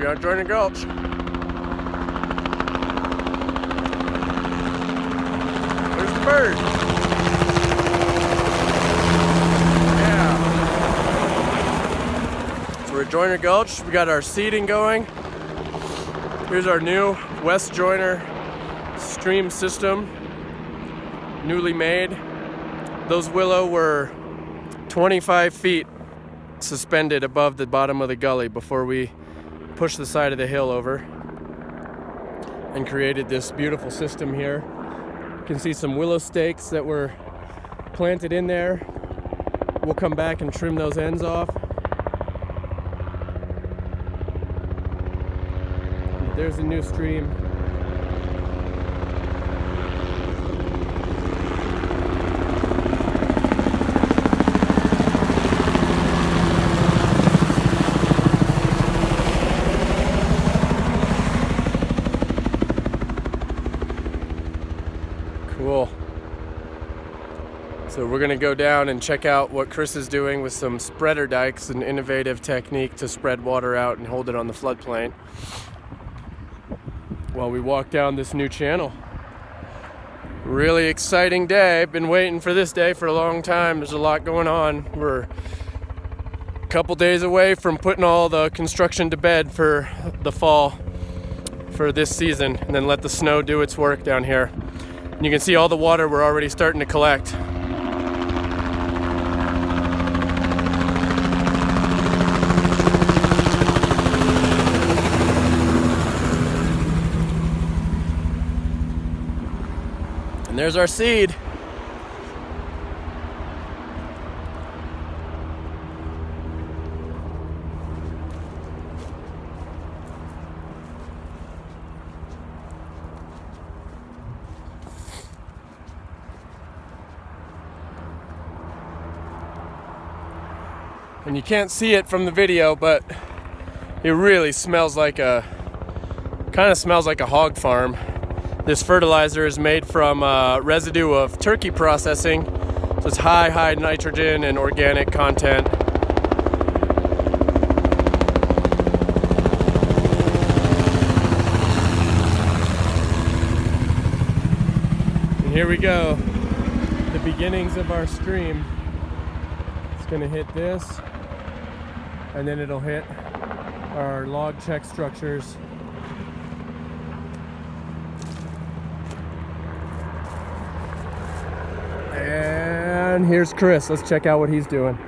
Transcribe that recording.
West Joyner Gulch. There's the bird. Yeah. So we're at Joyner Gulch. We got our seeding going. Here's our new West Joyner stream system, newly made. Those willow were 25 feet suspended above the bottom of the gully before we pushed the side of the hill over and created this beautiful system here. You can see some willow stakes that were planted in there. We'll come back and trim those ends off. There's a new stream. Cool. So we're gonna go down and check out what Chris is doing with some spreader dikes, an innovative technique to spread water out and hold it on the floodplain, while we walk down this new channel. Really exciting day. Been waiting for this day for a long time. There's a lot going on. We're a couple days away from putting all the construction to bed for the fall for this season, and then let the snow do its work down here. And you can see all the water we're already starting to collect. And there's our seed. And you can't see it from the video, but it really smells like kind of smells like a hog farm. This fertilizer is made from residue of turkey processing, so it's high nitrogen and organic content. And here we go, the beginnings of our stream. It's gonna hit this, and then it'll hit our log check structures. And here's Chris. Let's check out what he's doing.